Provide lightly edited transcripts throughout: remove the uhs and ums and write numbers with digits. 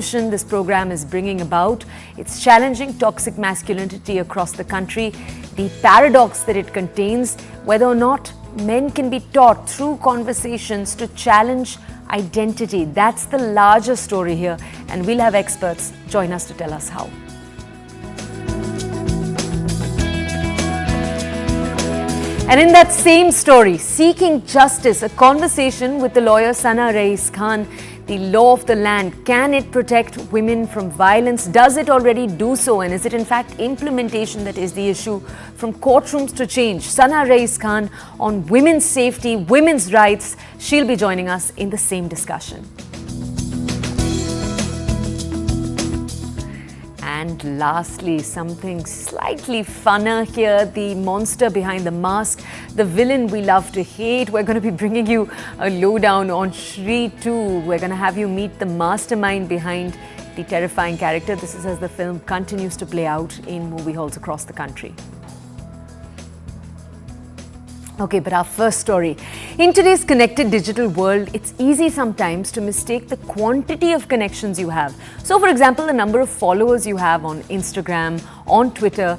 This program is bringing about. It's challenging toxic masculinity across the country, the paradox that it contains, whether or not men can be taught through conversations to challenge identity. That's the larger story here, and we'll have experts join us to tell us how. And in that same story, seeking justice, a conversation with the lawyer Sana Rais Khan. The law of the land, can it protect women from violence? Does it already do so? And is it in fact implementation that is the issue? From courtrooms to change, Sana Rais Khan on women's safety, women's rights. She'll be joining us in the same discussion. And lastly, something slightly funner here, the monster behind the mask, the villain we love to hate. We're going to be bringing you a lowdown on Shri 2. We're going to have you meet the mastermind behind the terrifying character. This is as the film continues to play out in movie halls across the country. Okay, but our first story. In today's connected digital world, it's easy sometimes to mistake the quantity of connections you have. So, for example, the number of followers you have on Instagram, on Twitter,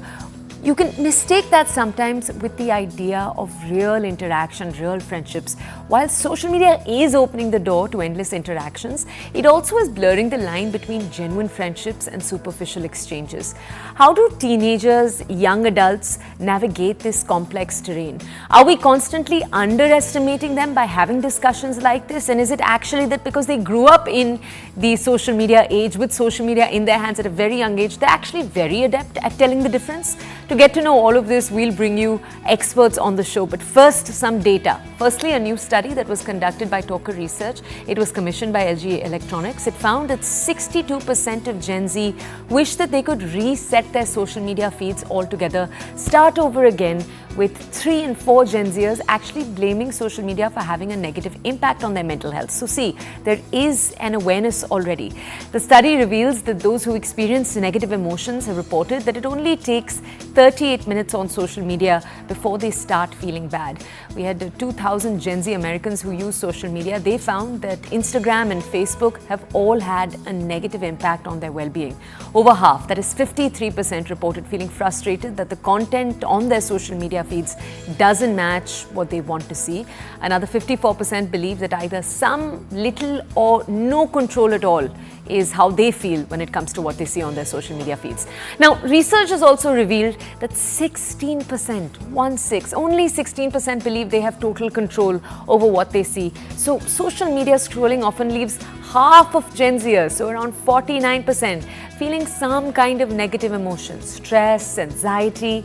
you can mistake that sometimes with the idea of real interaction, real friendships. While social media is opening the door to endless interactions, it also is blurring the line between genuine friendships and superficial exchanges. How do teenagers, young adults navigate this complex terrain? Are we constantly underestimating them by having discussions like this? And is it actually that because they grew up in the social media age, with social media in their hands at a very young age, they're actually very adept at telling the difference? To get to know all of this, we'll bring you experts on the show. But first, some data. Firstly, a new study that was conducted by Toya Research. It was commissioned by LG Electronics. It found that 62% of Gen Z wish that they could reset their social media feeds altogether, start over again, with 3 in 4 Gen Zers actually blaming social media for having a negative impact on their mental health. So see, there is an awareness already. The study reveals that those who experience negative emotions have reported that it only takes 38 minutes on social media before they start feeling bad. We had 2,000 Gen Z Americans who use social media. They found that Instagram and Facebook have all had a negative impact on their well-being. Over half, that is 53%, reported feeling frustrated that the content on their social media feeds doesn't match what they want to see. Another 54% believe that either some little or no control at all is how they feel when it comes to what they see on their social media feeds. Now, research has also revealed that 16%, only 16% believe they have total control over what they see. So, social media scrolling often leaves half of Gen Zers, so around 49%, feeling some kind of negative emotions, stress, anxiety.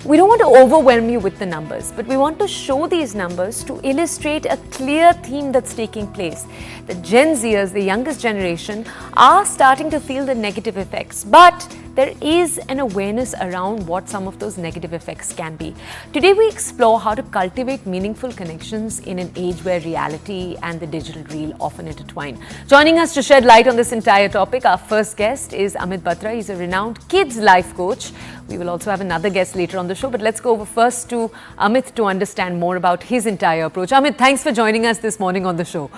We don't want to overwhelm you with the numbers, but we want to show these numbers to illustrate a clear theme that's taking place. The Gen Zers, the youngest generation, are starting to feel the negative effects, but there is an awareness around what some of those negative effects can be. Today we explore how to cultivate meaningful connections in an age where reality and the digital reel often intertwine. Joining us to shed light on this entire topic, our first guest is Amit Batra. He's a renowned kids life coach. We will also have another guest later on the show, but let's go over first to Amit to understand more about his entire approach. Amit, thanks for joining us this morning on the show.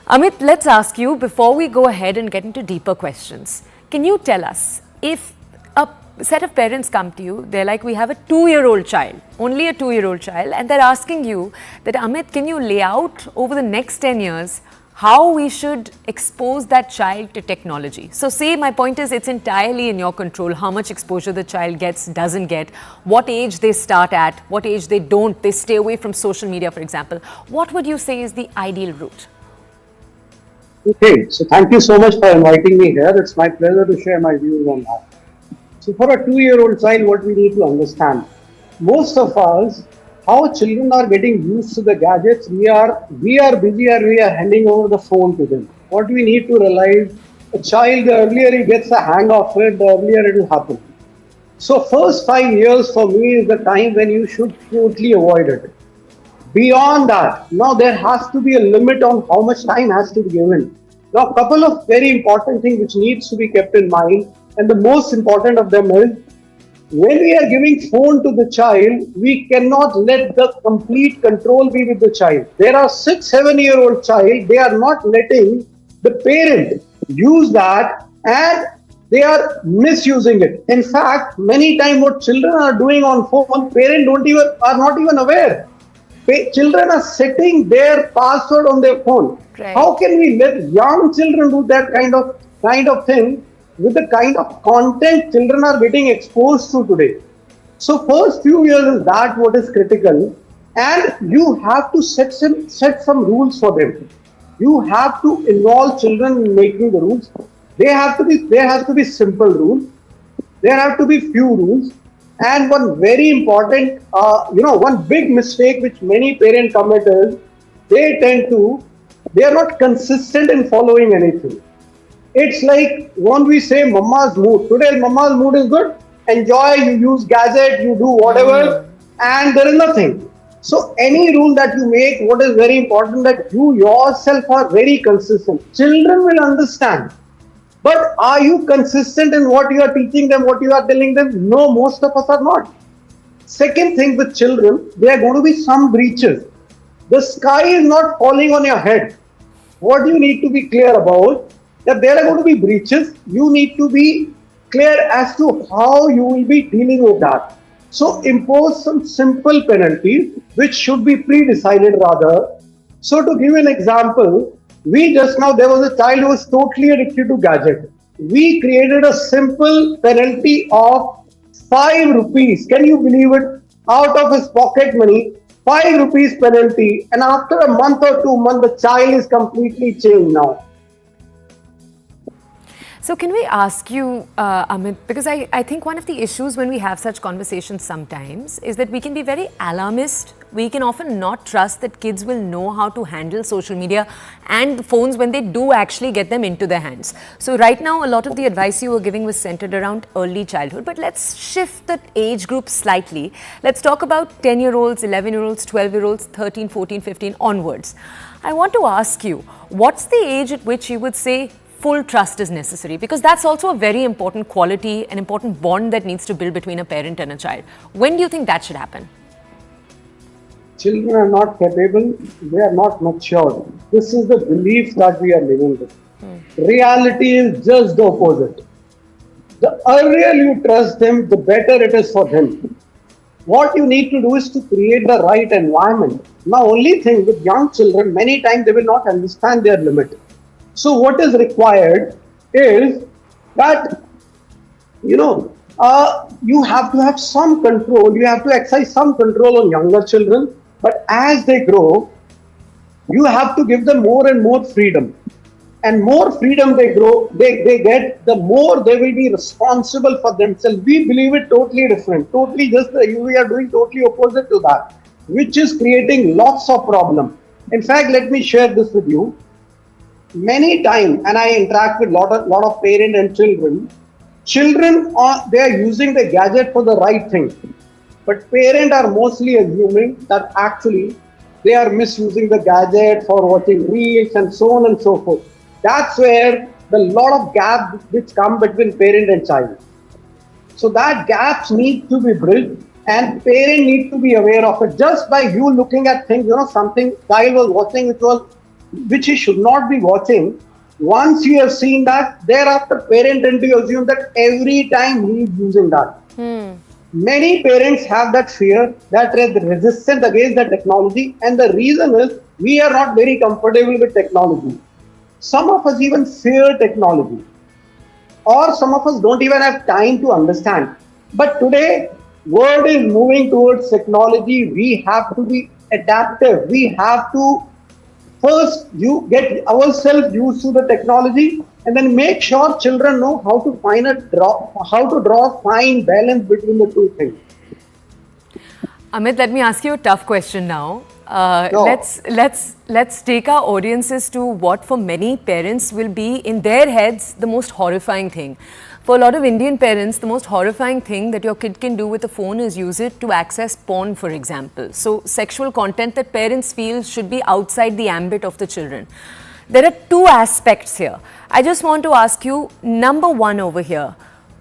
Amit, let's ask you, before we go ahead and get into deeper questions, can you tell us, if a set of parents come to you, they're like, we have a 2-year-old child, only a 2-year-old child, and they're asking you that, Amit, can you lay out over the next 10 years how we should expose that child to technology? So say, my point is, it's entirely in your control how much exposure the child gets, doesn't get, what age they start at, what age they don't, they stay away from social media, for example. What would you say is the ideal route? Okay, so thank you so much for inviting me here. It's my pleasure to share my views on that. So for a 2-year-old child, what we need to understand, most of us, how children are getting used to the gadgets, we are busy or we are handing over the phone to them. What we need to realize, a child, the earlier he gets a hang of it, the earlier it will happen. So first 5 years for me is the time when you should totally avoid it. Beyond that, now there has to be a limit on how much time has to be given. Now, a couple of very important things which needs to be kept in mind, and the most important of them is, when we are giving phone to the child, we cannot let the complete control be with the child. There are 6-7-year-old child, they are not letting the parent use that, and they are misusing it. In fact, many times what children are doing on phone, parents don't even are not even aware. Children are setting their password on their phone. How Right. can we let young children do that kind of thing with the kind of content children are getting exposed to today? So first few years is that what is critical, and you have to set some rules for them. You have to involve children in making the rules. There has to be simple rules. There have to be few rules, and one very important, one big mistake which many parents commit is they are not consistent in following anything. It's like when we say mama's mood. Today, mama's mood is good. Enjoy, you use gadget, you do whatever, and there is nothing. So any rule that you make, what is very important that you yourself are very consistent. Children will understand. But are you consistent in what you are teaching them, what you are telling them? No, most of us are not. Second thing with children, there are going to be some breaches. The sky is not falling on your head. What you need to be clear about, that there are going to be breaches. You need to be clear as to how you will be dealing with that. So impose some simple penalties which should be pre-decided rather. So to give an example, we just now there was a child who was totally addicted to gadget. We created a simple penalty of 5 rupees. Can you believe it? Out of his pocket money, 5 rupees penalty, and after a month or 2 months, the child is completely changed now. So can we ask you, Amit, because I think one of the issues when we have such conversations sometimes is that we can be very alarmist. We can often not trust that kids will know how to handle social media and the phones when they do actually get them into their hands. So right now, a lot of the advice you were giving was centered around early childhood, but let's shift the age group slightly. Let's talk about 10-year-olds, 11-year-olds, 12-year-olds, 13, 14, 15 onwards. I want to ask you, what's the age at which you would say full trust is necessary? Because that's also a very important quality, an important bond that needs to build between a parent and a child. When do you think that should happen? Children are not capable, they are not matured. This is the belief that we are living with. Reality is just the opposite. The earlier you trust them, the better it is for them. What you need to do is to create the right environment. Now, only thing with young children, many times they will not understand their limit. So, what is required is that you have to have some control. You have to exercise some control on younger children. But as they grow, you have to give them more and more freedom. And more freedom they get, the more they will be responsible for themselves. We believe it totally different, totally we are doing totally opposite to that, which is creating lots of problem. In fact, let me share this with you. Many times, and I interact with lot of parents and children. Children they are using the gadget for the right thing, but parents are mostly assuming that actually they are misusing the gadget for watching reels and so on and so forth. That's where the lot of gap which come between parent and child. So that gaps need to be bridged, and parent need to be aware of it. Just by you looking at things, something child was watching which he should not be watching. Once you have seen that, thereafter parent tend to assume that every time he is using that. Many parents have that fear, that resistance against the technology, and the reason is we are not very comfortable with technology. Some of us even fear technology, or some of us don't even have time to understand. But today, world is moving towards technology. We have to be adaptive. We have to first you get ourselves used to the technology, and then make sure children know how to draw fine balance between the two things. Amit, let me ask you a tough question now. No. Let's take our audiences to what for many parents will be in their heads the most horrifying thing. For a lot of Indian parents, the most horrifying thing that your kid can do with a phone is use it to access porn, for example. So sexual content that parents feel should be outside the ambit of the children. There are two aspects here. I just want to ask you, number one over here,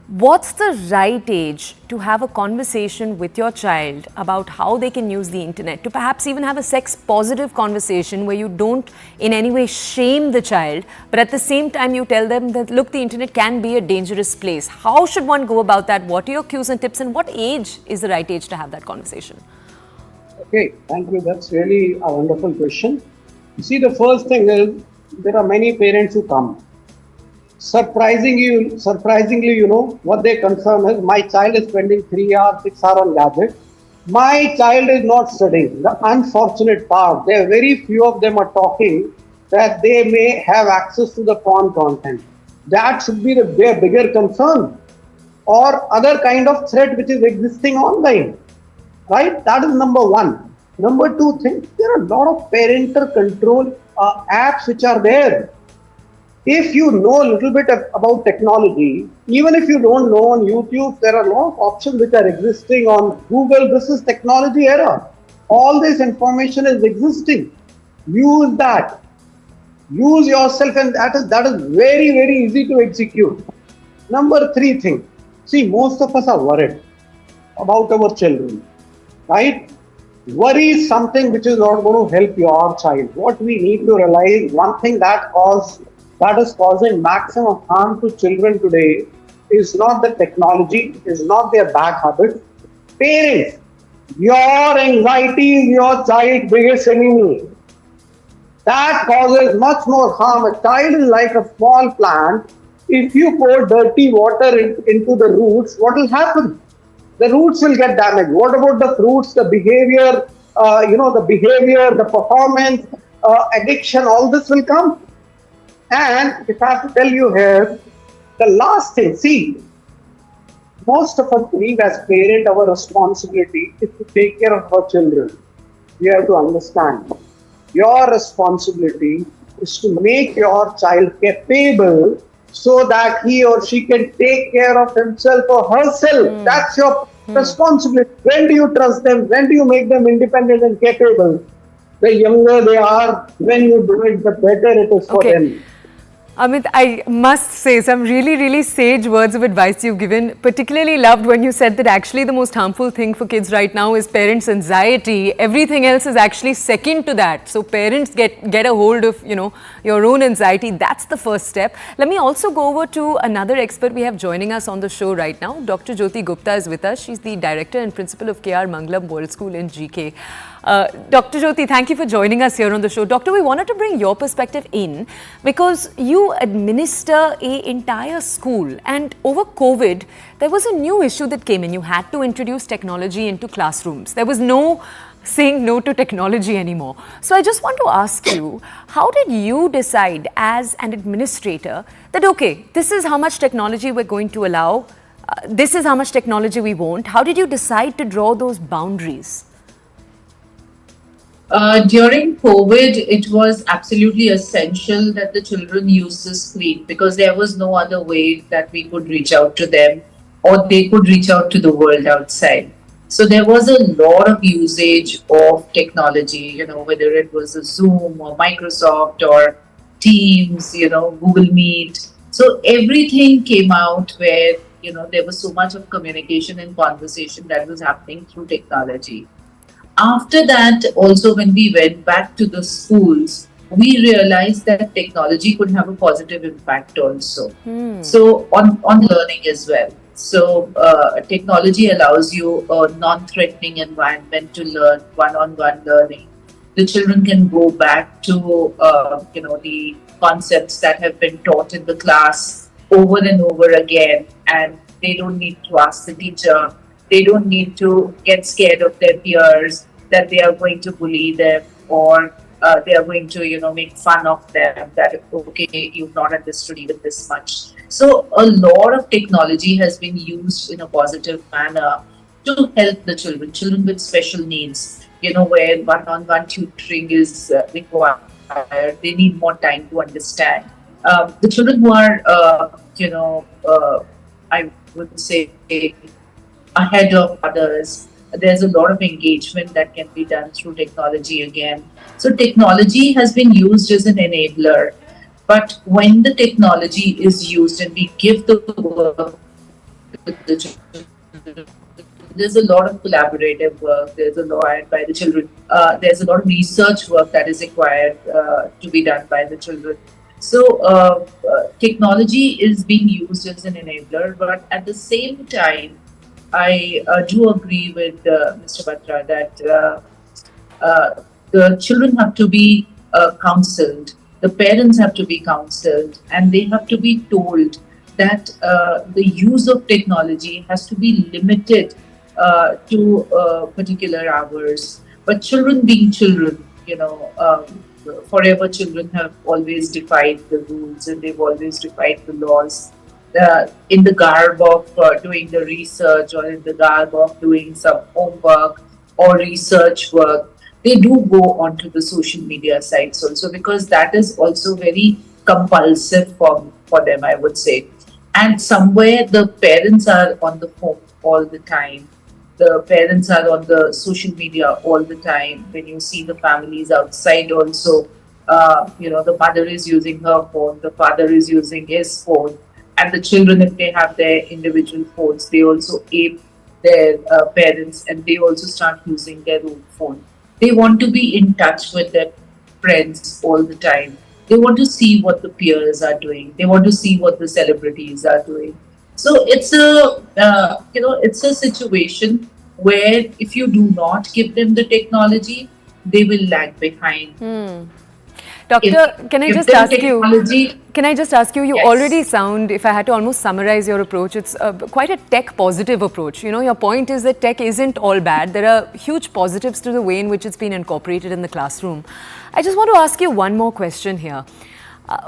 What's the right age to have a conversation with your child about how they can use the internet, to perhaps even have a sex positive conversation where you don't in any way shame the child, but at the same time you tell them that, look, the internet can be a dangerous place. How should one go about that? What are your cues and tips, and what age is the right age to have that conversation? Okay, thank you. That's really a wonderful question. See, the first thing is there are many parents who come. Surprisingly, what their concern is. My child is spending 3 hours, 6 hours on gadget. My child is not studying. The unfortunate part, there are very few of them are talking that they may have access to the porn content. That should be their bigger concern, or other kind of threat which is existing online. Right? That is number one. Number two thing, there are a lot of parental control apps which are there. If you know a little bit about technology, even if you don't know on YouTube, there are a lot of options which are existing on Google. This is technology era. All this information is existing. Use that. Use yourself, and that is very, very easy to execute. Number three thing. See, most of us are worried about our children, right? Worry is something which is not going to help your child. What we need to realize, one thing that is causing maximum harm to children today is not the technology, is not their bad habits. Parents, your anxiety is your child's biggest enemy. That causes much more harm. A child is like a small plant. If you pour dirty water into the roots, what will happen? The roots will get damaged. What about the fruits, the behavior, the performance, addiction, all this will come. And if I have to tell you here, the last thing, see, most of us believe as parents our responsibility is to take care of our children. You have to understand. Your responsibility is to make your child capable so that he or she can take care of himself or herself. That's your responsibility. When do you trust them? When do you make them independent and capable? The younger they are, when you do it, the better it is for them. Amit, I must say some really, really sage words of advice you've given. Particularly loved when you said that actually the most harmful thing for kids right now is parents' anxiety. Everything else is actually second to that. So parents get a hold of, your own anxiety. That's the first step. Let me also go over to another expert we have joining us on the show right now. Dr. Jyoti Gupta is with us. She's the director and principal of KR Mangalam World School in GK. Dr. Jyoti, thank you for joining us here on the show. Doctor, we wanted to bring your perspective in because you administer an entire school, and over COVID, there was a new issue that came in. You had to introduce technology into classrooms. There was no saying no to technology anymore. So I just want to ask you, how did you decide as an administrator that, okay, this is how much technology we're going to allow, this is how much technology we won't? How did you decide to draw those boundaries? During COVID, it was absolutely essential that the children use the screen because there was no other way that we could reach out to them or they could reach out to the world outside. So there was a lot of usage of technology, whether it was a Zoom or Microsoft or Teams, Google Meet. So everything came out where, there was so much of communication and conversation that was happening through technology. After that, also when we went back to the schools, we realized that technology could have a positive impact also. So on learning as well. So technology allows you a non-threatening environment to learn, one-on-one learning. The children can go back to the concepts that have been taught in the class over and over again, and they don't need to ask the teacher. They don't need to get scared of their peers that they are going to bully them or they are going to, make fun of them that, okay, you've not understood even this much. So a lot of technology has been used in a positive manner to help the children with special needs, where one-on-one tutoring is required. They need more time to understand. The children who are, I would say, ahead of others, there's a lot of engagement that can be done through technology again. So technology has been used as an enabler, but when the technology is used and we give the work with the children. There's a lot of collaborative work. There's a lot by the children. There's a lot of research work that is required to be done by the children. So technology is being used as an enabler, but at the same time, I do agree with Mr. Batra that the children have to be counseled, the parents have to be counseled, and they have to be told that the use of technology has to be limited to particular hours. But children being children, forever children have always defied the rules and they've always defied the laws. In the garb of doing the research or in the garb of doing some homework or research work, they do go onto the social media sites also, because that is also very compulsive for them, I would say. And somewhere the parents are on the phone all the time. The parents are on the social media all the time. When you see the families outside also, the mother is using her phone, the father is using his phone, and the children, if they have their individual phones, they also ape their parents and they also start using their own phone. They want to be in touch with their friends all the time. They want to see what the peers are doing. They want to see what the celebrities are doing. So it's a situation where if you do not give them the technology, they will lag behind. Doctor, can I just ask you, you Yes. already sound, if I had to almost summarize your approach, it's quite a tech positive approach. Your point is that tech isn't all bad. There are huge positives to the way in which it's been incorporated in the classroom. I just want to ask you one more question here.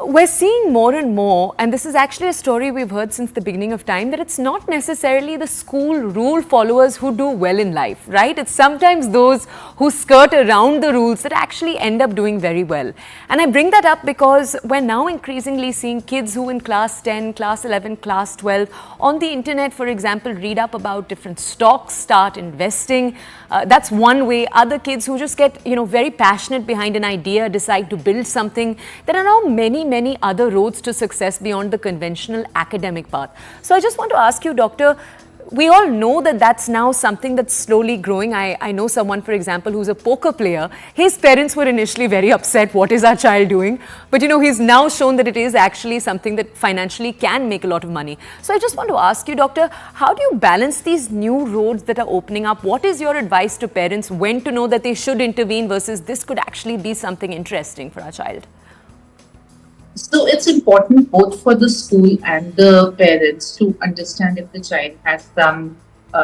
We're seeing more and more, and this is actually a story we've heard since the beginning of time, that it's not necessarily the school rule followers who do well in life, right? It's sometimes those who skirt around the rules that actually end up doing very well. And I bring that up because we're now increasingly seeing kids who in class 10, class 11, class 12, on the internet, for example, read up about different stocks, start investing. That's one way. Other kids who just get, very passionate behind an idea, decide to build something. There are now many other roads to success beyond the conventional academic path. So I just want to ask you, Doctor, we all know that that's now something that's slowly growing. I know someone, for example, who's a poker player. His parents were initially very upset, what is our child doing? But he's now shown that it is actually something that financially can make a lot of money. So I just want to ask you, Doctor, how do you balance these new roads that are opening up? What is your advice to parents when to know that they should intervene versus this could actually be something interesting for our child? So it's important both for the school and the parents to understand if the child has some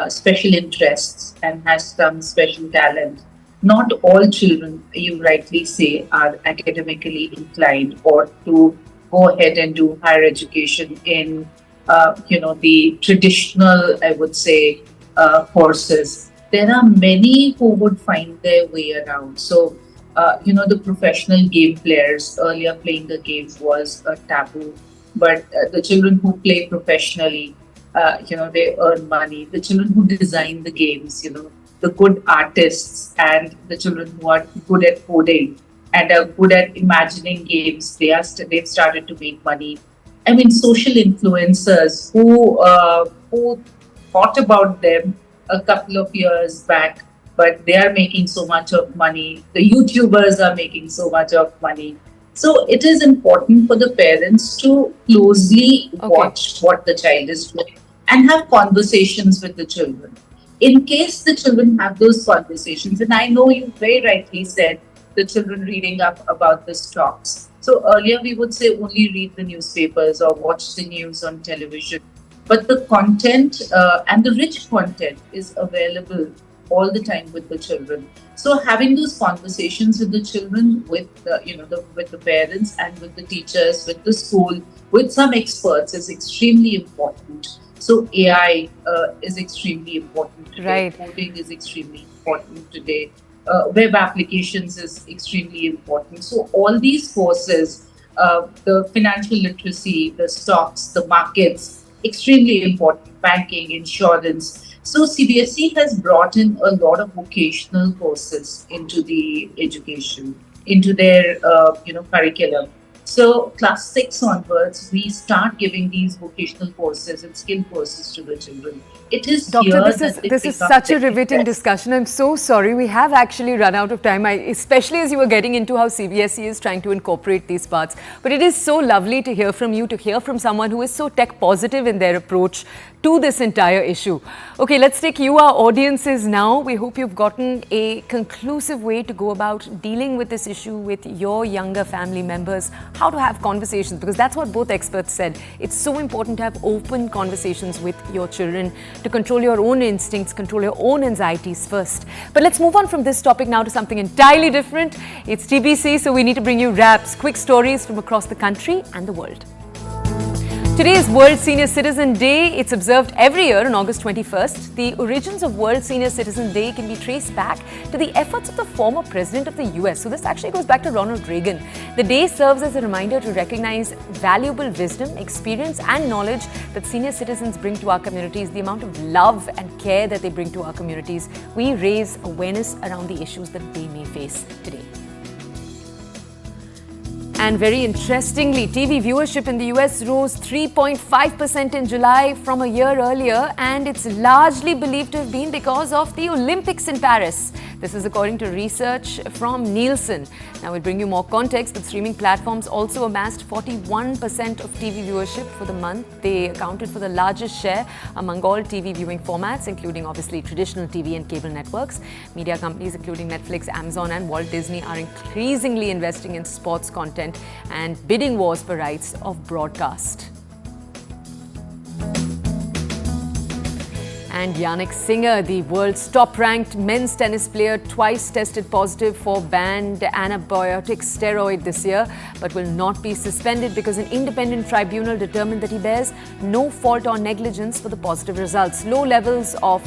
special interests and has some special talent. Not all children, you rightly say, are academically inclined or to go ahead and do higher education in, the traditional, I would say, courses. There are many who would find their way around. So the professional game players, earlier playing the games was a taboo, but the children who play professionally, they earn money. The children who design the games, the good artists and the children who are good at coding and are good at imagining games, they've started to make money. I mean, social influencers who thought about them a couple of years back, but they are making so much of money. The YouTubers are making so much of money. So it is important for the parents to closely watch what the child is doing and have conversations with the children. In case the children have those conversations, and I know you very rightly said the children reading up about the stocks. So earlier we would say only read the newspapers or watch the news on television. But the content and the rich content is available all the time with the children. So having those conversations with the children, with with the parents and with the teachers, with the school, with some experts is extremely important. So AI is extremely important today. Right. Coding is extremely important today. Web applications is extremely important. So all these forces, the financial literacy, the stocks, the markets, extremely important. Banking, insurance. So CBSE has brought in a lot of vocational courses into the education, into their curriculum. So class 6 onwards, we start giving these vocational courses and skill courses to the children. It is Doctor, here this is that they this is become such a very riveting best. discussion. I'm so sorry. We have actually run out of time, especially as you were getting into how CBSE is trying to incorporate these parts. But it is so lovely to hear from you, to hear from someone who is so tech positive in their approach to this entire issue. Okay, let's take you, our audiences, now. We hope you've gotten a conclusive way to go about dealing with this issue with your younger family members, how to have conversations, because that's what both experts said. It's so important to have open conversations with your children, to control your own instincts, control your own anxieties first. But let's move on from this topic now to something entirely different. It's TBC, so we need to bring you wraps, quick stories from across the country and the world. Today is World Senior Citizen Day. It's observed every year on August 21st. The origins of World Senior Citizen Day can be traced back to the efforts of the former president of the US. So this actually goes back to Ronald Reagan. The day serves as a reminder to recognize valuable wisdom, experience and knowledge that senior citizens bring to our communities, the amount of love and care that they bring to our communities. We raise awareness around the issues that they may face today. And very interestingly, TV viewership in the US rose 3.5% in July from a year earlier, and it's largely believed to have been because of the Olympics in Paris. This is according to research from Nielsen. Now we'll bring you more context, but streaming platforms also amassed 41% of TV viewership for the month. They accounted for the largest share among all TV viewing formats, including obviously traditional TV and cable networks. Media companies including Netflix, Amazon and Walt Disney are increasingly investing in sports content and bidding wars for rights of broadcast. And Yannick Sinner, the world's top-ranked men's tennis player, twice tested positive for banned antibiotic steroid this year, but will not be suspended because an independent tribunal determined that he bears no fault or negligence for the positive results. Low levels of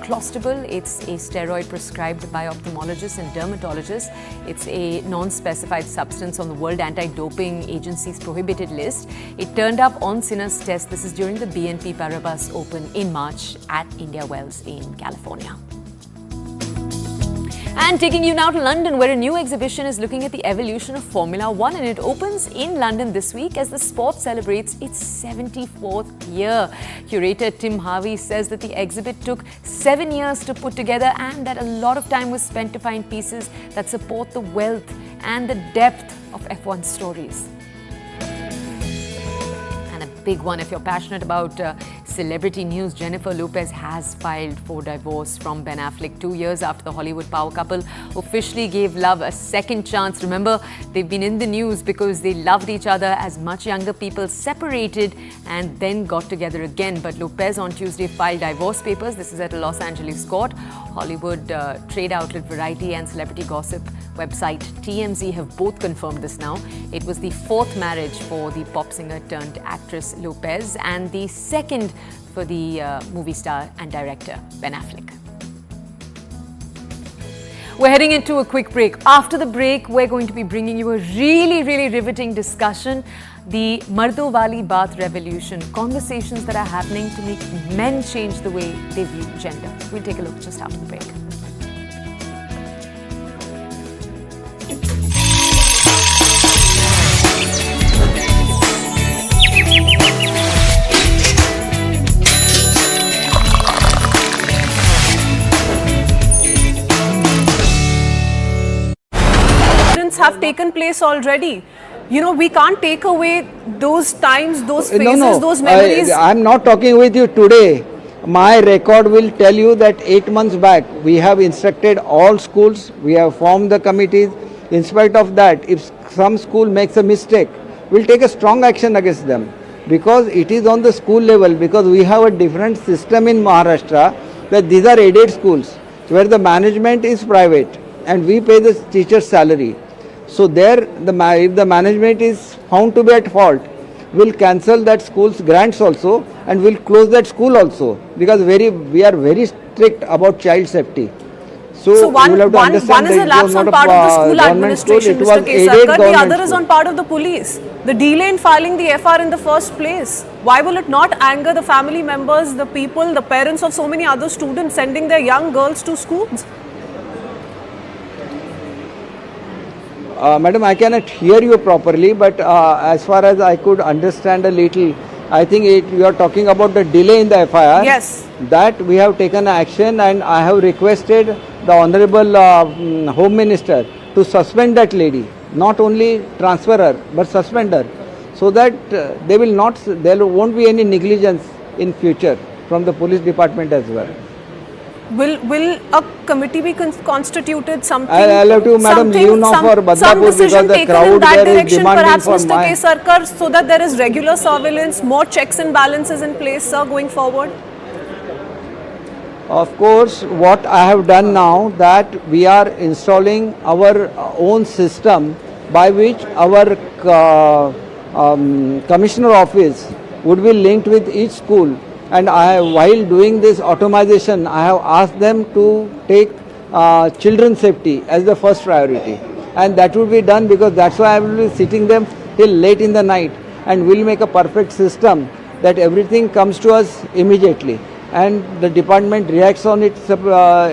clostebol, it's a steroid prescribed by ophthalmologists and dermatologists. It's a non-specified substance on the World Anti-Doping Agency's prohibited list. It turned up on Sinner's test. This is during the BNP Paribas Open in March at India Wells in California. And taking you now to London, where a new exhibition is looking at the evolution of Formula One, and it opens in London this week as the sport celebrates its 74th year. Curator Tim Harvey says that the exhibit took 7 years to put together and that a lot of time was spent to find pieces that support the wealth and the depth of F1 stories. Big one if you're passionate about celebrity news. Jennifer Lopez has filed for divorce from Ben Affleck 2 years after the Hollywood power couple officially gave love a second chance. Remember, they've been in the news because they loved each other as much younger people, separated and then got together again. But Lopez on Tuesday filed divorce papers. This is at a Los Angeles court. Hollywood trade outlet Variety and celebrity gossip website TMZ have both confirmed this now. It was the fourth marriage for the pop singer turned actress Lopez and the second for the movie star and director Ben Affleck. We're heading into a quick break. After the break, we're going to be bringing you a really riveting discussion. The Mardo Wali Baat revolution, conversations that are happening to make men change the way they view gender. We'll take a look just after the break. Have taken place already. You know, we can't take away those times, those phases, those memories. I'm not talking with you today. My record will tell you that 8 months back, we have instructed all schools, we have formed the committees. In spite of that, if some school makes a mistake, we'll take a strong action against them. Because it is on the school level, because we have a different system in Maharashtra, that these are aided schools, where the management is private and we pay the teacher's salary. So there, if the management is found to be at fault, we'll cancel that school's grants also and we'll close that school also, because we are very strict about child safety. So one you will have to understand is a lapse on part of the school administration, Mr. Kesarkar, the other is on part of the police. The delay in filing the FR in the first place. Why will it not anger the family members, the people, the parents of so many other students sending their young girls to schools? Madam, I cannot hear you properly, but as far as I could understand a little, I think you are talking about the delay in the FIR. Yes. That we have taken action, and I have requested the Honorable Home Minister to suspend that lady, not only transfer her, but suspend her, so that there won't be any negligence in future from the police department as well. Will a committee be constituted? Something. I'll have to, madam, leave now for Badlapur some decision because the taken crowd in that there is direction, demanding perhaps, for Mr. K. Sarkar, so that there is regular surveillance, more checks and balances in place, sir, going forward. Of course, what I have done now, that we are installing our own system by which our commissioner office would be linked with each school. And while doing this automation, I have asked them to take children's safety as the first priority. And that would be done because that's why I will be sitting them till late in the night, and we'll make a perfect system that everything comes to us immediately. And the department reacts on it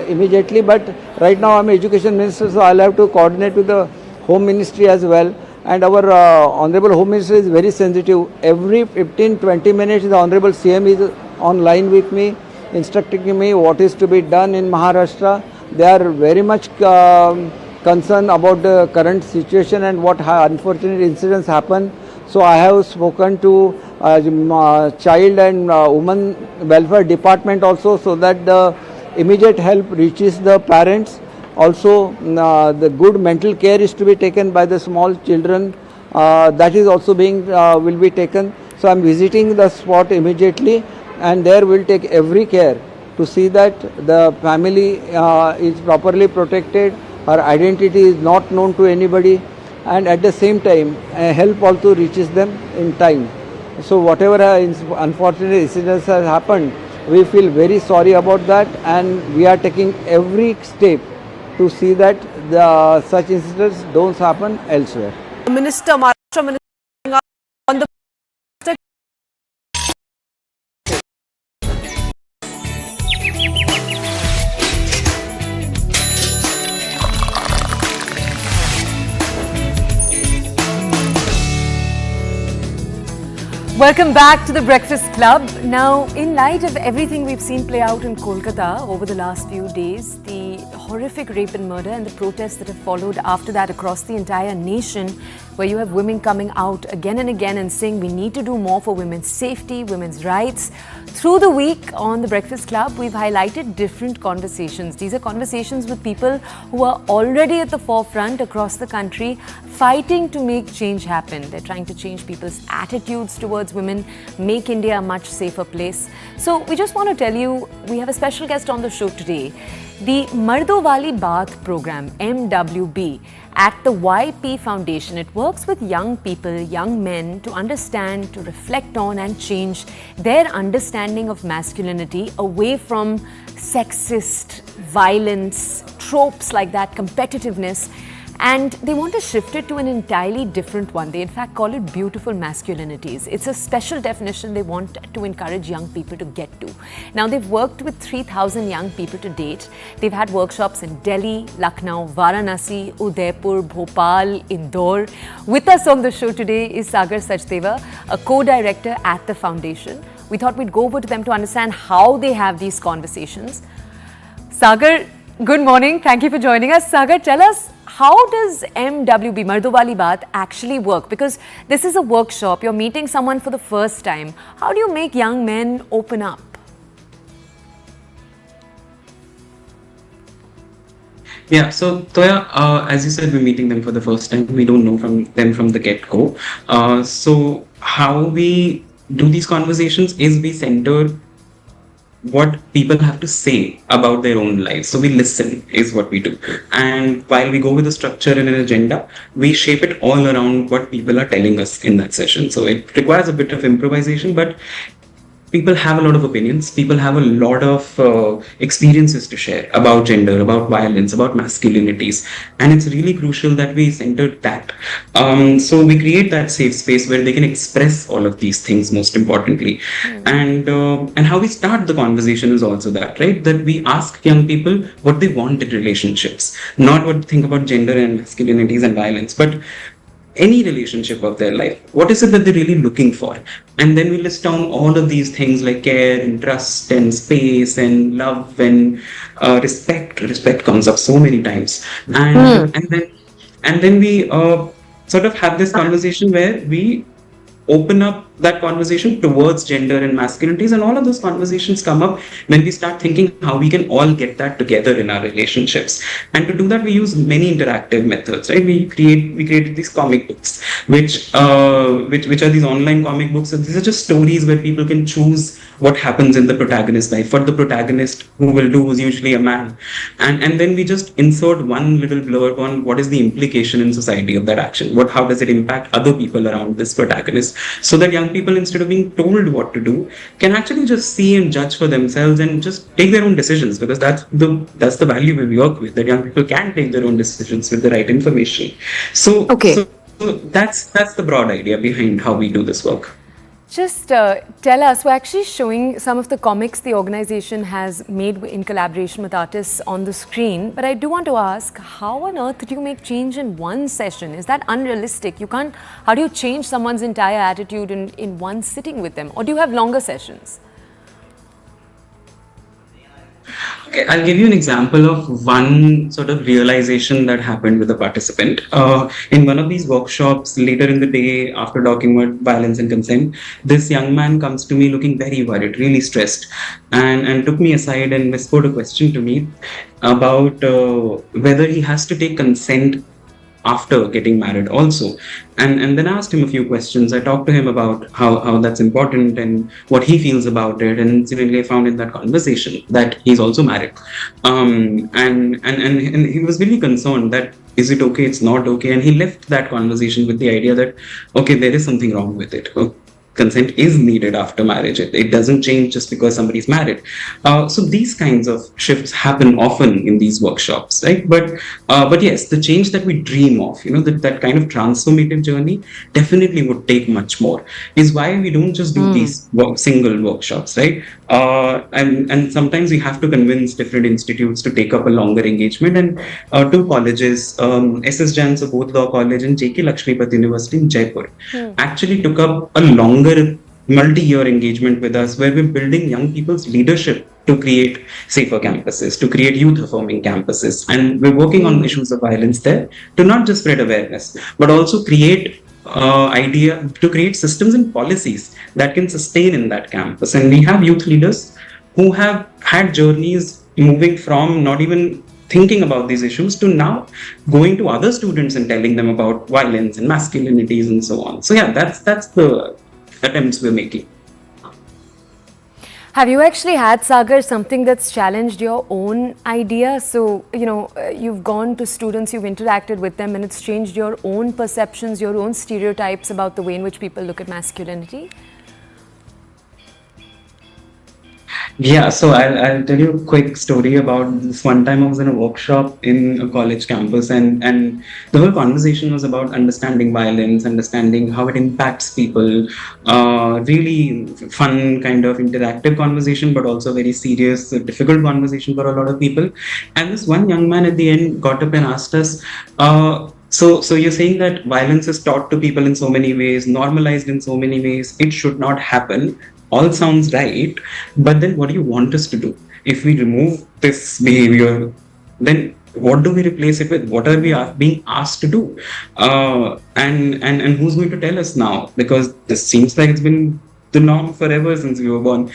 immediately. But right now I'm Education Minister, so I'll have to coordinate with the Home Ministry as well. And our Honorable Home Minister is very sensitive. Every 15-20 minutes the Honorable CM is online with me, instructing me what is to be done in Maharashtra. They are very much concerned about the current situation and what unfortunate incidents happen. So I have spoken to Child and Women Welfare Department also, so that the immediate help reaches the parents. Also, the good mental care is to be taken by the small children. That is also will be taken. So I am visiting the spot immediately, and there will take every care to see that the family is properly protected, her identity is not known to anybody, and at the same time help also reaches them in time. So whatever unfortunate incidents have happened, we feel very sorry about that, and we are taking every step to see that such incidents don't happen elsewhere. Maharashtra Minister on the Welcome back to the Breakfast Club. Now, in light of everything we've seen play out in Kolkata over the last few days, the horrific rape and murder and the protests that have followed after that across the entire nation, where you have women coming out again and again and saying we need to do more for women's safety, women's rights. Through the week on the Breakfast Club, we've highlighted different conversations. These are conversations with people who are already at the forefront across the country, fighting to make change happen. They're trying to change people's attitudes towards women, make India a much safer place. So we just want to tell you, we have a special guest on the show today. The Mardon Wali Baat program, MWB, at the YP Foundation. It works with young people, young men, to understand, to reflect on and change their understanding of masculinity away from sexist violence, tropes like that, competitiveness. And they want to shift it to an entirely different one. They in fact call it beautiful masculinities. It's a special definition they want to encourage young people to get to. Now, they've worked with 3,000 young people to date. They've had workshops in Delhi, Lucknow, Varanasi, Udaipur, Bhopal, Indore. With us on the show today is Sagar Sachdeva, a co-director at the foundation. We thought we'd go over to them to understand how they have these conversations. Sagar, good morning. Thank you for joining us. Sagar, tell us, how does MWB, Mardon Wali Baat, actually work? Because this is a workshop, you're meeting someone for the first time. How do you make young men open up? Yeah, so Toya, as you said, we're meeting them for the first time. We don't know them from the get-go. So how we do these conversations is we center what people have to say about their own lives. So we listen is what we do. And while we go with a structure and an agenda, we shape it all around what people are telling us in that session. So it requires a bit of improvisation, but people have a lot of opinions. People have a lot of experiences to share about gender, about violence, about masculinities, and it's really crucial that we center that. So we create that safe space where they can express all of these things. Most importantly, and how we start the conversation is also that, right? That we ask young people what they want in relationships, not what they think about gender and masculinities and violence, but any relationship of their life. What is it that they're really looking for? And then we list down all of these things like care and trust and space and love and respect. Respect comes up so many times, and then we sort of have this conversation where we open up that conversation towards gender and masculinities, and all of those conversations come up when we start thinking how we can all get that together in our relationships. And to do that, we use many interactive methods, right? We created these comic books, which are these online comic books. So these are just stories where people can choose what happens in the protagonist's life, what the protagonist who will do is usually a man, and then we just insert one little blurb on what is the implication in society of that action, how does it impact other people around this protagonist, so that young people, instead of being told what to do, can actually just see and judge for themselves and just take their own decisions, because that's the value we work with, that young people can take their own decisions with the right information. So that's the broad idea behind how we do this work. Just tell us, we're actually showing some of the comics the organization has made in collaboration with artists on the screen. But I do want to ask, how on earth do you make change in one session? Is that unrealistic? How do you change someone's entire attitude in one sitting with them? Or do you have longer sessions? Okay, I'll give you an example of one sort of realization that happened with a participant. In one of these workshops later in the day, after talking about violence and consent, this young man comes to me looking very worried, really stressed, and took me aside and whispered a question to me about whether he has to take consent after getting married also. And then I asked him a few questions. I talked to him about how that's important and what he feels about it. And incidentally, I found in that conversation that he's also married. And he was really concerned that, is it okay? It's not okay. And he left that conversation with the idea that, okay, there is something wrong with it. Consent is needed after marriage. It doesn't change just because somebody's married. So these kinds of shifts happen often in these workshops, right? But yes, the change that we dream of, that kind of transformative journey definitely would take much more. Is why we don't just do these single workshops, right? And sometimes we have to convince different institutes to take up a longer engagement. And two colleges, SS Jain Sabodh Law College and JK Lakshmipati University in Jaipur, actually took up a longer multi-year engagement with us, where we're building young people's leadership to create safer campuses, to create youth-affirming campuses. And we're working on issues of violence there to not just spread awareness, but also create systems and policies that can sustain in that campus. And we have youth leaders who have had journeys moving from not even thinking about these issues to now going to other students and telling them about violence and masculinities and so on. So yeah, that's the attempts we're making. Have you actually had, Sagar, something that's challenged your own idea? So, you've gone to students, you've interacted with them, and it's changed your own perceptions, your own stereotypes about the way in which people look at masculinity? Yeah, so I'll tell you a quick story about this. One time I was in a workshop in a college campus, and the whole conversation was about understanding violence, understanding how it impacts people. Really fun, kind of interactive conversation, but also very serious, difficult conversation for a lot of people. And this one young man at the end got up and asked us, so you're saying that violence is taught to people in so many ways, normalized in so many ways, it should not happen. All sounds right, but then what do you want us to do? If we remove this behavior, then what do we replace it with? What are we being asked to do? And who's going to tell us now? Because this seems like it's been the norm forever since we were born.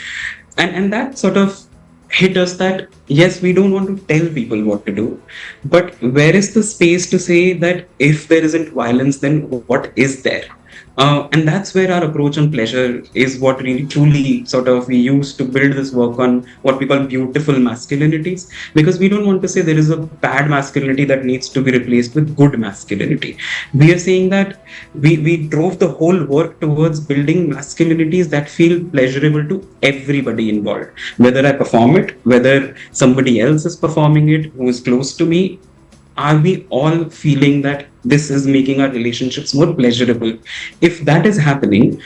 And that sort of hit us that, yes, we don't want to tell people what to do, but where is the space to say that if there isn't violence, then what is there? And that's where our approach on pleasure is what really truly sort of we use to build this work on what we call beautiful masculinities, because we don't want to say there is a bad masculinity that needs to be replaced with good masculinity. We are saying that we drove the whole work towards building masculinities that feel pleasurable to everybody involved, whether I perform it, whether somebody else is performing it who is close to me. Are we all feeling that this is making our relationships more pleasurable? If that is happening,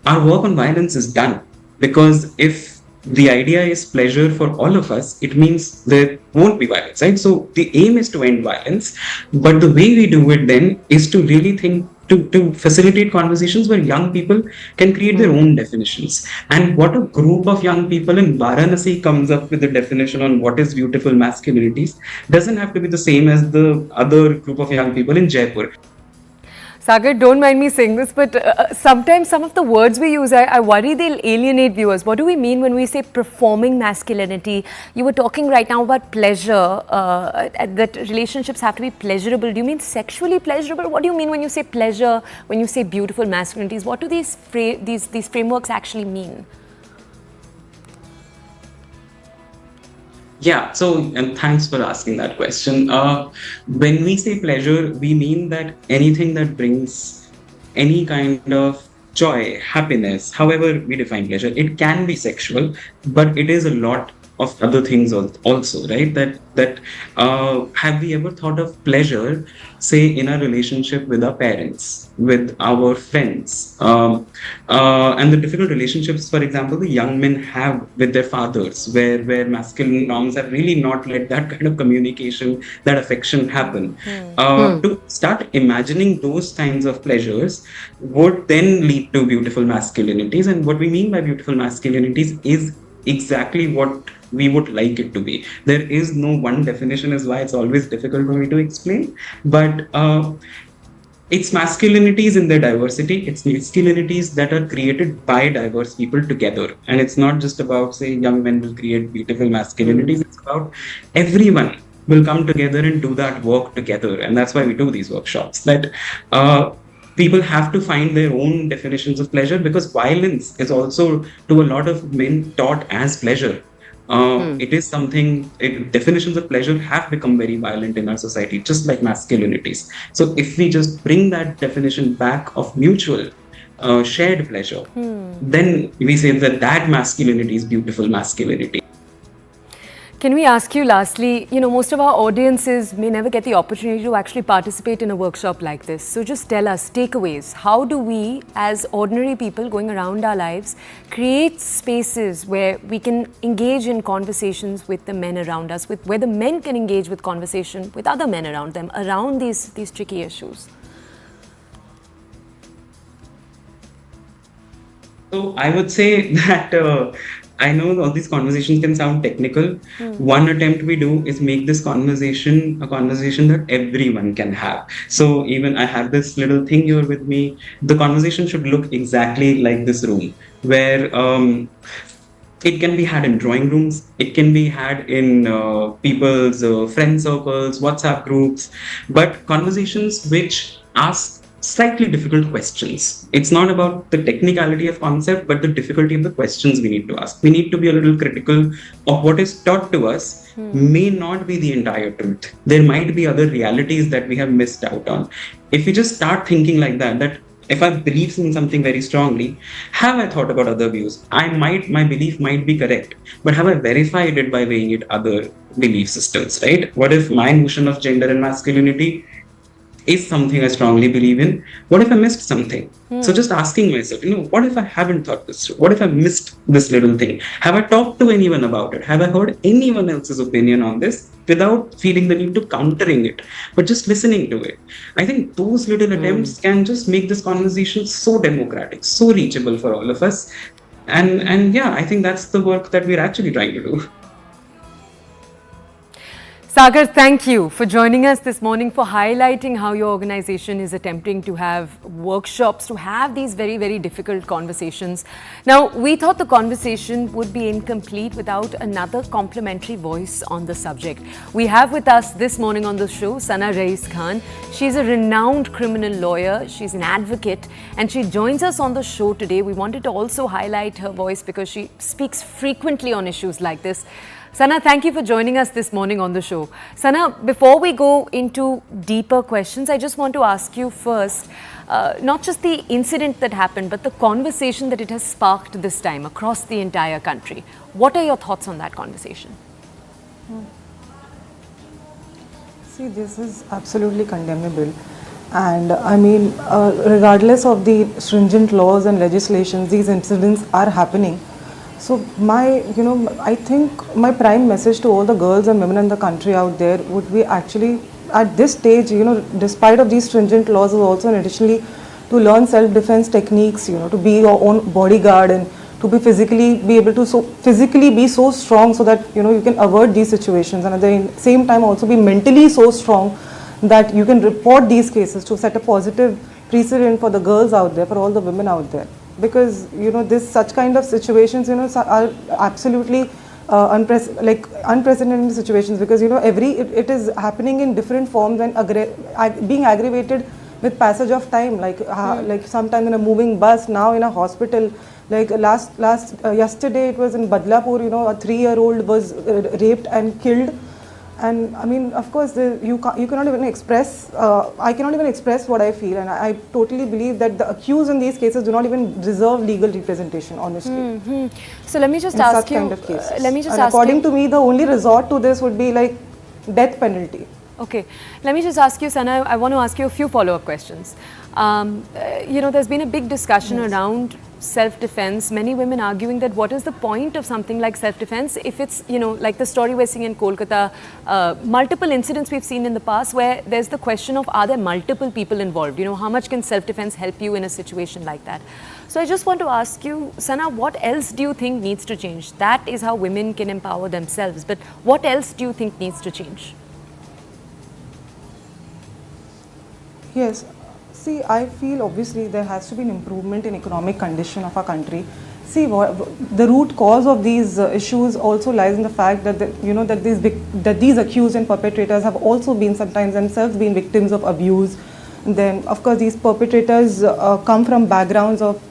our work on violence is done. Because if the idea is pleasure for all of us, it means there won't be violence, right? So the aim is to end violence, but the way we do it then is to really think to facilitate conversations where young people can create their own definitions. And what a group of young people in Varanasi comes up with a definition on what is beautiful masculinities doesn't have to be the same as the other group of young people in Jaipur. Sagar, don't mind me saying this, but sometimes some of the words we use, I worry they'll alienate viewers. What do we mean when we say performing masculinity? You were talking right now about pleasure, that relationships have to be pleasurable. Do you mean sexually pleasurable? What do you mean when you say pleasure, when you say beautiful masculinities? What do these frameworks actually mean? Yeah, so, and thanks for asking that question. When we say pleasure, we mean that anything that brings any kind of joy, happiness, however we define pleasure, it can be sexual, but it is a lot of other things also, right? That have we ever thought of pleasure, say, in a relationship with our parents, with our friends, and the difficult relationships, for example, the young men have with their fathers, where masculine norms have really not let that kind of communication, that affection happen. To start imagining those kinds of pleasures would then lead to beautiful masculinities. And what we mean by beautiful masculinities is exactly what we would like it to be. There is no one definition, is why it's always difficult for me to explain. But it's masculinities in their diversity. It's masculinities that are created by diverse people together. And it's not just about, say, young men will create beautiful masculinities. It's about everyone will come together and do that work together. And that's why we do these workshops. That people have to find their own definitions of pleasure, because violence is also, to a lot of men, taught as pleasure. It is something, definitions of pleasure have become very violent in our society, just like masculinities. So if we just bring that definition back of mutual, shared pleasure, then we say that masculinity is beautiful masculinity. Can we ask you lastly, most of our audiences may never get the opportunity to actually participate in a workshop like this. So just tell us, takeaways. How do we, as ordinary people going around our lives, create spaces where we can engage in conversations with the men around us, where the men can engage with conversation with other men around them, around these tricky issues? So I would say that I know all these conversations can sound technical. One attempt we do is make this conversation a conversation that everyone can have. So even I have this little thing here with me. The conversation should look exactly like this room, where it can be had in drawing rooms. It can be had in people's friend circles, WhatsApp groups, but conversations which ask slightly difficult questions. It's not about the technicality of concept, but the difficulty of the questions we need to ask. We need to be a little critical of what is taught to us. May not be the entire truth. There might be other realities that we have missed out on. If we just start thinking like that if I believe in something very strongly, have I thought about other views? My belief might be correct, but have I verified it by weighing it other belief systems, right? What if my notion of gender and masculinity is something I strongly believe in? What if I missed something? So just asking myself, what if I haven't thought this through? What if I missed this little thing? Have I talked to anyone about it? Have I heard anyone else's opinion on this without feeling the need to countering it, but just listening to it? I think those little attempts can just make this conversation so democratic, so reachable for all of us. And yeah, I think that's the work that we're actually trying to do. Sagar, thank you for joining us this morning, for highlighting how your organization is attempting to have workshops, to have these very, very difficult conversations. Now, we thought the conversation would be incomplete without another complimentary voice on the subject. We have with us this morning on the show Sana Rais Khan. She's a renowned criminal lawyer. She's an advocate, and she joins us on the show today. We wanted to also highlight her voice because she speaks frequently on issues like this. Sana, thank you for joining us this morning on the show. Sana, before we go into deeper questions, I just want to ask you first, not just the incident that happened, but the conversation that it has sparked this time across the entire country. What are your thoughts on that conversation? See, this is absolutely condemnable. And I mean, regardless of the stringent laws and legislations, these incidents are happening. So I think my prime message to all the girls and women in the country out there would be actually at this stage, despite of these stringent laws, is also additionally to learn self-defense techniques, to be your own bodyguard and to be able to physically be so strong so that, you can avert these situations, and at the same time also be mentally so strong that you can report these cases to set a positive precedent for the girls out there, for all the women out there. Because such kind of situations are absolutely unprecedented situations, because it is happening in different forms and being aggravated with passage of time, like sometime in a moving bus, now in a hospital. Like yesterday it was in Badlapur, a 3-year-old was raped and killed. And I mean, of course, you cannot even express, I cannot even express what I feel, and I totally believe that the accused in these cases do not even deserve legal representation, honestly. So let me just in ask such you, kind of cases. let me just and ask according you, to me, the only resort to this would be like death penalty. Okay, let me just ask you, Sana, I want to ask you a few follow-up questions. There's been a big discussion around self-defense. Many women arguing that what is the point of something like self-defense if it's, like the story we're seeing in Kolkata, multiple incidents we've seen in the past where there's the question of, are there multiple people involved? How much can self-defense help you in a situation like that? So I just want to ask you, Sana, what else do you think needs to change? That is how women can empower themselves, but what else do you think needs to change? Yes. See, I feel obviously there has to be an improvement in economic condition of our country. See, the root cause of these issues also lies in the fact that that these accused and perpetrators have also been sometimes themselves been victims of abuse. And then, of course, these perpetrators come from backgrounds of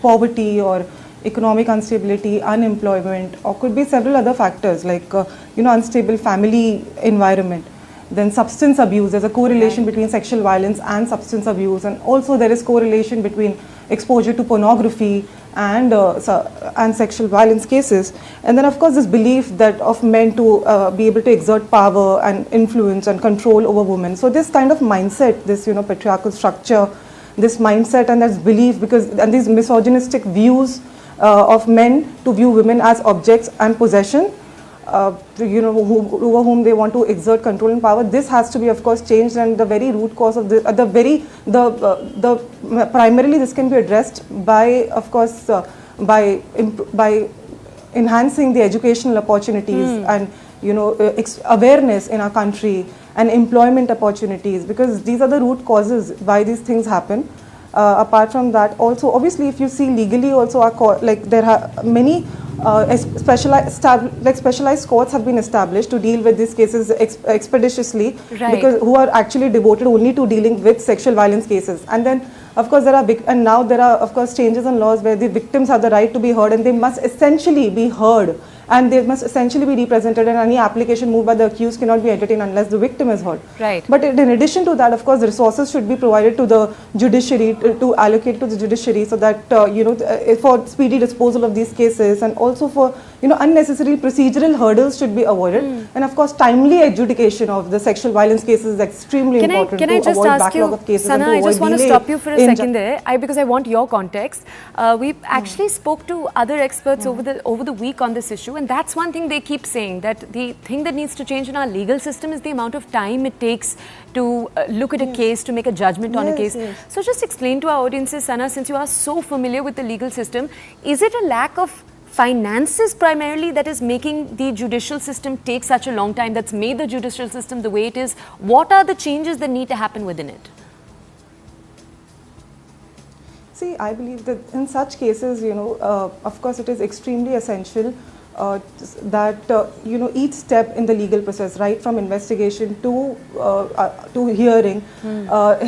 poverty or economic instability, unemployment, or could be several other factors like unstable family environment. Then substance abuse, there's a correlation between sexual violence and substance abuse, and also there is correlation between exposure to pornography and sexual violence cases. And then of course this belief that of men to be able to exert power and influence and control over women. So this kind of mindset, this patriarchal structure, this mindset and this belief, and these misogynistic views of men to view women as objects and possession, over whom they want to exert control and power. This has to be, of course, changed, and the very root cause of primarily this can be addressed by, of course, by enhancing the educational opportunities and awareness in our country and employment opportunities, because these are the root causes why these things happen. Apart from that, also obviously, if you see legally, also there are many specialized courts have been established to deal with these cases expeditiously, because who are actually devoted only to dealing with sexual violence cases. And then of course now there are of course changes in laws where the victims have the right to be heard, and they must essentially be heard, and they must essentially be represented, and any application moved by the accused cannot be entertained unless the victim is heard. But in addition to that, of course, the resources should be provided to the judiciary, to allocate to the judiciary, so that for speedy disposal of these cases, and also for unnecessary procedural hurdles should be avoided. And of course, timely adjudication of the sexual violence cases is extremely important to avoid backlog of cases. Sana, I just want to stop you for a second there, because I want your context. We actually spoke to other experts over the week on this issue, and that's one thing they keep saying, that the thing that needs to change in our legal system is the amount of time it takes to look at a case, to make a judgment on a case. So just explain to our audiences, Sana, since you are so familiar with the legal system, is it a lack of finances primarily that is making the judicial system take such a long time, that's made the judicial system the way it is? What are the changes that need to happen within it? See, I believe that in such cases, of course, it is extremely essential that each step in the legal process, right from investigation to hearing,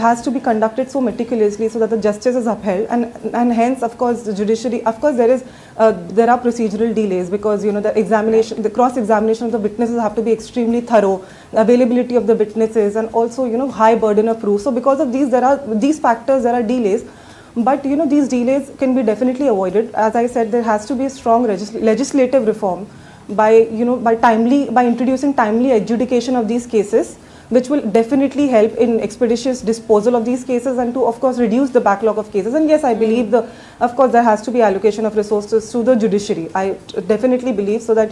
has to be conducted so meticulously so that the justice is upheld, and hence, of course, the judiciary. Of course, there are procedural delays because the cross examination of the witnesses have to be extremely thorough, availability of the witnesses, and also high burden of proof. So because of these factors, there are delays. But these delays can be definitely avoided. As I said, there has to be a strong legislative reform by introducing timely adjudication of these cases, which will definitely help in expeditious disposal of these cases and to, of course, reduce the backlog of cases. And yes, I believe of course, there has to be allocation of resources to the judiciary. I definitely believe so that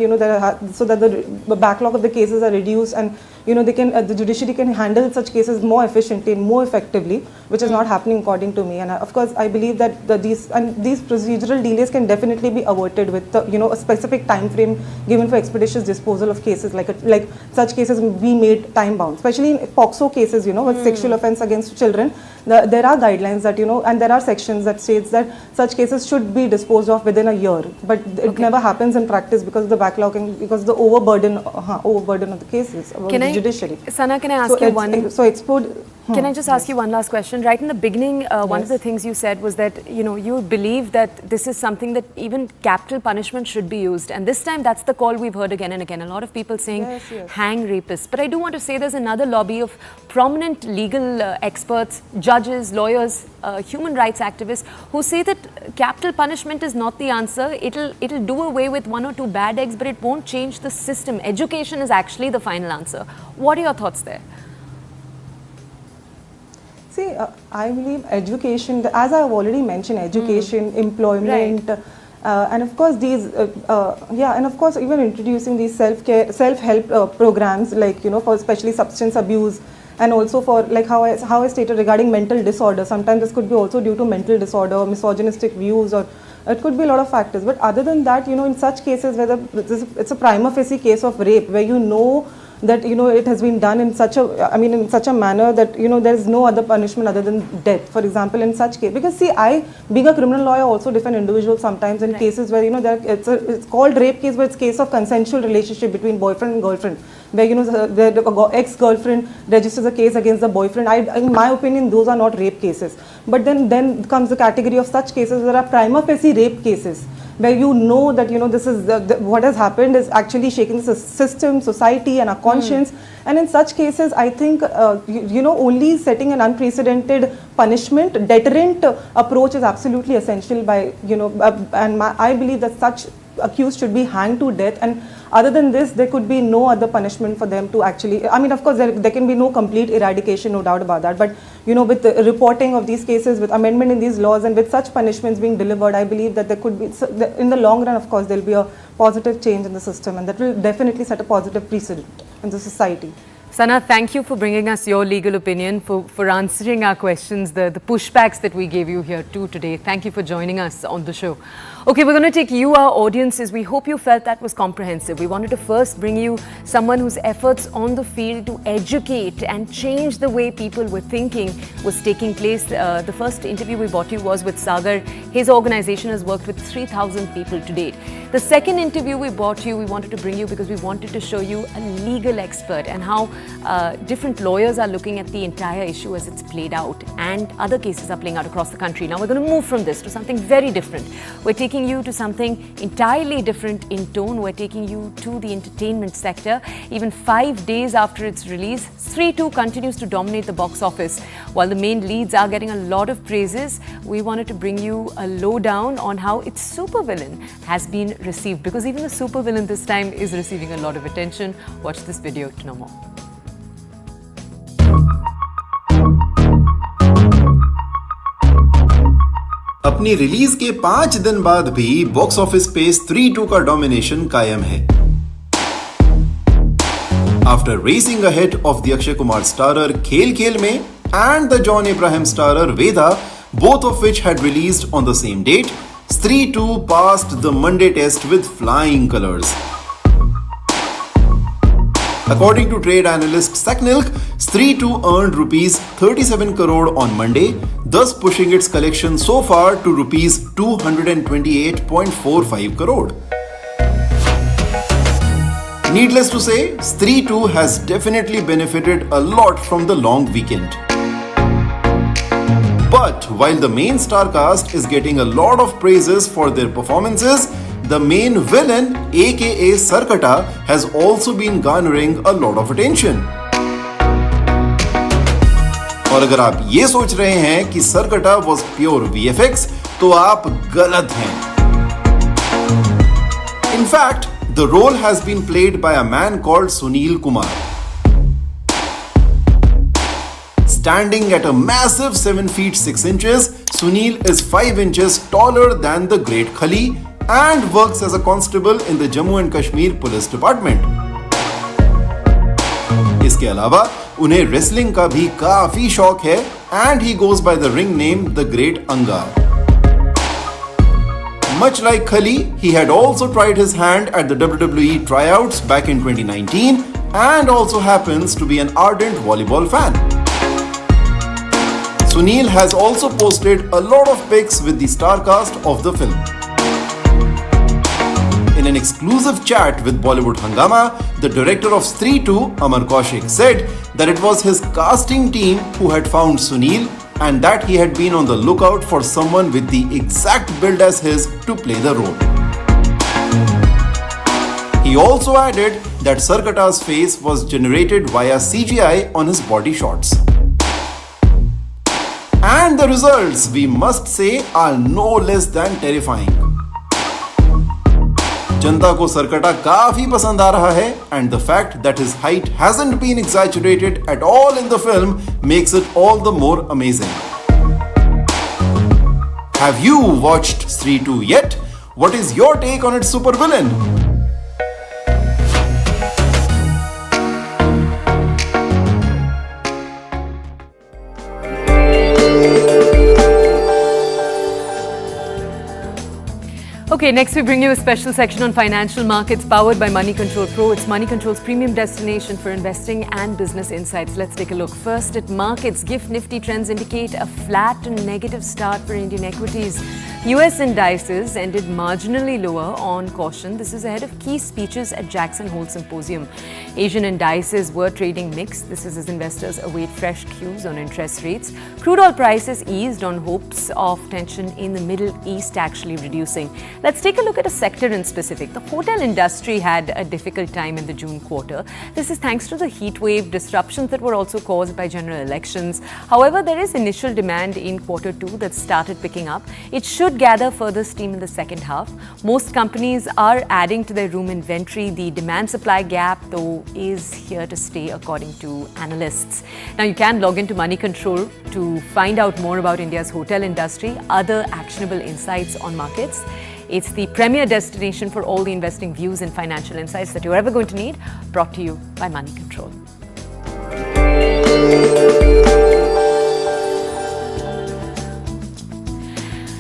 so that the backlog of the cases are reduced, and the judiciary can handle such cases more efficiently and more effectively, which is not happening according to me. And of course, I believe that these procedural delays can definitely be averted with a specific time frame given for expeditious disposal of cases, like such cases be made time bound, especially in POCSO cases, with sexual offense against children. There are guidelines that and there are sections that states that such cases should be disposed of within a year, but it never happens in practice because of the backlog and because of the overburden of the cases of the judiciary. Sana, can I ask you one? Can I just ask you one last question? Right in the beginning, one of the things you said was that you believe that this is something that even capital punishment should be used, and this time that's the call we've heard again and again. A lot of people saying hang rapists, but I do want to say there's another lobby of prominent legal experts, judges, lawyers, human rights activists who say that capital punishment is not the answer. It'll do away with one or two bad eggs, but it won't change the system. Education is actually the final answer. What are your thoughts there? See, I believe education, as I have already mentioned, education, employment, and of course and of course even introducing these self-help programs, like for especially substance abuse, and also for like how I stated regarding mental disorder. Sometimes this could be also due to mental disorder or misogynistic views, or it could be a lot of factors. But other than that, in such cases where it's a prima facie case of rape, where that it has been done in such a manner that there is no other punishment other than death, for example, in such case. Because see, I, being a criminal lawyer, also defend individuals sometimes in cases where it's called rape case, but it's case of consensual relationship between boyfriend and girlfriend, where the ex-girlfriend registers a case against the boyfriend. In my opinion, those are not rape cases. But then comes the category of such cases that are prima facie rape cases, where that this is what has happened is actually shaking the system, society, and our conscience. And in such cases, I think only setting an unprecedented punishment, deterrent approach is absolutely essential. I believe that such accused should be hanged to death. And other than this, there could be no other punishment for them to actually. Of course, there can be no complete eradication, no doubt about that. But with the reporting of these cases, with amendment in these laws, and with such punishments being delivered, I believe that there could be, in the long run, of course, there will be a positive change in the system, and that will definitely set a positive precedent in the society. Sana, thank you for bringing us your legal opinion, for answering our questions, the pushbacks that we gave you here too today. Thank you for joining us on the show. Okay, we're going to take you, our audiences. We hope you felt that was comprehensive. We wanted to first bring you someone whose efforts on the field to educate and change the way people were thinking was taking place. The first interview we brought you was with Sagar. His organization has worked with 3,000 people to date. The second interview we brought you, we wanted to bring you because we wanted to show you a legal expert and how different lawyers are looking at the entire issue as it's played out, and other cases are playing out across the country. Now we're going to move from this to something very different. We're taking you to something entirely different in tone. We're taking you to the entertainment sector. Even 5 days after its release, 3-2 continues to dominate the box office. While the main leads are getting a lot of praises, we wanted to bring you a lowdown on how its supervillain has been received, because even the supervillain this time is receiving a lot of attention. Watch this video to know more. अपनी release के 5 दिन बाद भी box office पे 3-2 का domination कायम है. After racing ahead of the Akshay Kumar starrer Khel Khel Mein and the John Abraham starrer Veda, both of which had released on the same date, Stree 2 passed the Monday test with flying colors. According to trade analyst Saknilk, Stree 2 earned rupees 37 crore on Monday, thus pushing its collection so far to rupees 228.45 crore. Needless to say, Stree 2 has definitely benefited a lot from the long weekend. But while the main star cast is getting a lot of praises for their performances, the main villain, aka Sarkata, has also been garnering a lot of attention. और अगर आप ये सोच रहे हैं कि Sarkata was pure VFX, तो आप गलत हैं. In fact, the role has been played by a man called Sunil Kumar. Standing at a massive 7 feet 6 inches, Sunil is 5 inches taller than the Great Khali and works as a constable in the Jammu and Kashmir Police Department. इसके अलावा उन्हें wrestling का भी काफी शौक है and he goes by the ring name The Great Angar. Much like Khali, he had also tried his hand at the WWE tryouts back in 2019 and also happens to be an ardent volleyball fan. Sunil has also posted a lot of pics with the star cast of the film. In an exclusive chat with Bollywood Hungama, the director of Stree 2, Amar Kaushik, said that it was his casting team who had found Sunil and that he had been on the lookout for someone with the exact build as his to play the role. He also added that Sarkata's face was generated via CGI on his body shots. And the results, we must say, are no less than terrifying. जनता को सरकटा काफी पसंद आ रहा है and the fact that his height hasn't been exaggerated at all in the film makes it all the more amazing. Have you watched Stree 2 yet? What is your take on its supervillain? Okay, next we bring you a special section on financial markets powered by Money Control Pro. It's Money Control's premium destination for investing and business insights. Let's take a look. First at markets, GIFT Nifty trends indicate a flat to negative start for Indian equities. US indices ended marginally lower on caution. This is ahead of key speeches at Jackson Hole Symposium. Asian indices were trading mixed. This is as investors await fresh cues on interest rates. Crude oil prices eased on hopes of tension in the Middle East actually reducing. Let's take a look at a sector in specific. The hotel industry had a difficult time in the June quarter. This is thanks to the heat wave disruptions that were also caused by general elections. However, there is initial demand in quarter two that started picking up. It should gather further steam in the second half. Most companies are adding to their room inventory. The demand-supply gap, though, is here to stay according to analysts. Now, you can log into Money Control to find out more about India's hotel industry, other actionable insights on markets. It's the premier destination for all the investing views and financial insights that you're ever going to need, brought to you by Money Control.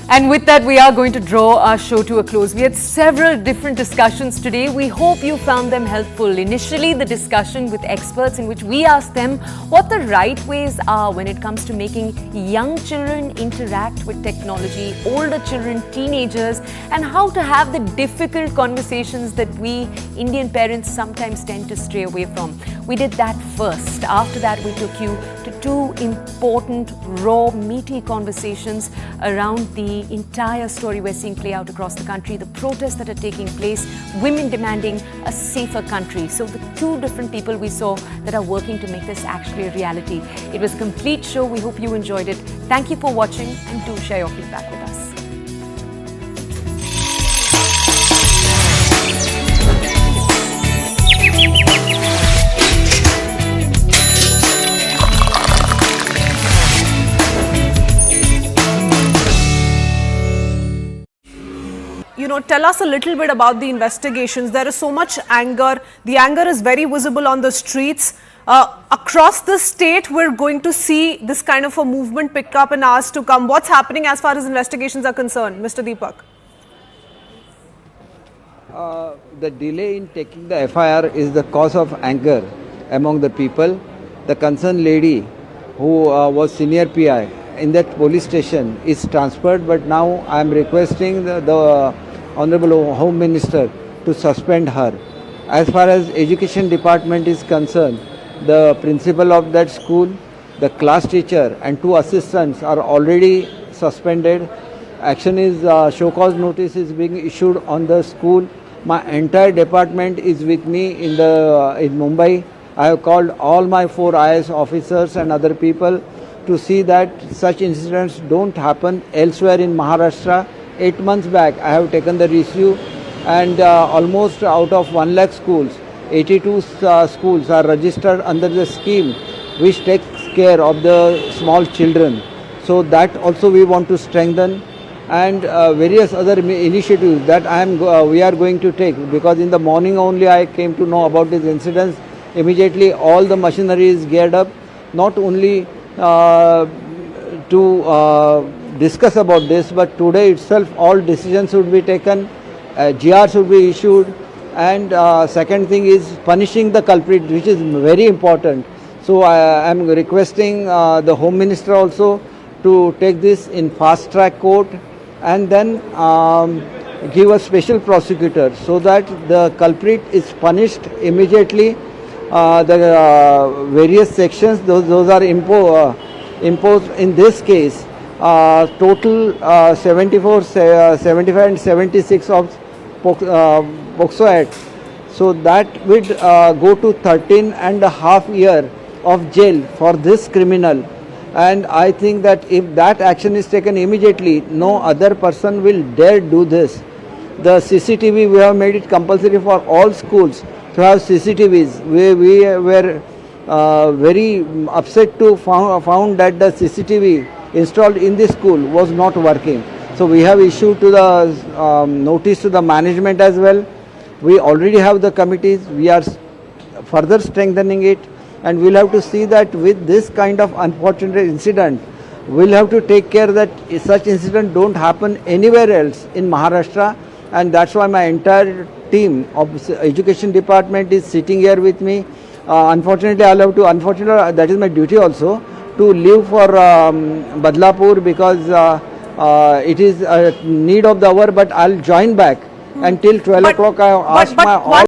And with that, we are going to draw our show to a close. We had several different discussions today. We hope you found them helpful. Initially, the discussion with experts in which we asked them what the right ways are when it comes to making young children interact with technology, older children, teenagers, and how to have the difficult conversations that we Indian parents sometimes tend to stray away from. We did that first. After that, we took you to two important, raw, meaty conversations around the entire story we're seeing play out across the country, the protests that are taking place, women demanding a safer country. So the two different people we saw that are working to make this actually a reality. It was a complete show. We hope you enjoyed it. Thank you for watching and do share your feedback with us. Tell us a little bit about the investigations. There is so much anger. The anger is very visible on the streets. Across the state, we're going to see this kind of a movement pick up in hours to come. What's happening as far as investigations are concerned, Mr. Deepak? the delay in taking the FIR is the cause of anger among the people. The concerned lady who was senior PI in that police station is transferred, but now I am requesting the Honorable Home Minister to suspend her. As far as education department is concerned, the principal of that school, the class teacher and 2 assistants are already suspended. Action is show cause notice is being issued on the school. My entire department is with me in Mumbai. I have called all my 4 IAS officers and other people to see that such incidents don't happen elsewhere in Maharashtra. 8 months back, I have taken the issue, and almost out of 1 lakh schools, 82 schools are registered under the scheme which takes care of the small children. So that also we want to strengthen, and various other initiatives that we are going to take, because in the morning only I came to know about these incidents. Immediately all the machinery is geared up, not only to discuss about this, but today itself all decisions would be taken, GRs would be issued, and second thing is punishing the culprit, which is very important. So I am requesting the Home Minister also to take this in fast track court, and then give a special prosecutor so that the culprit is punished immediately. The various sections, those are imposed in this case. Total 74, 75 and 76 of POCSO Act. So that would go to 13.5 years of jail for this criminal. And I think that if that action is taken immediately, no other person will dare do this. The CCTV, we have made it compulsory for all schools to have CCTVs. We were very upset to found that the CCTV installed in the school was not working. So we have issued to the notice to the management as well. We already have the committees. We are further strengthening it, and we'll have to see that with this kind of unfortunate incident, we'll have to take care that such incidents don't happen anywhere else in Maharashtra. And that's why my entire team of education department is sitting here with me. Unfortunately, that is my duty also, to leave for Badlapur, because it is a need of the hour, but I'll join back until 12 o'clock. I asked my all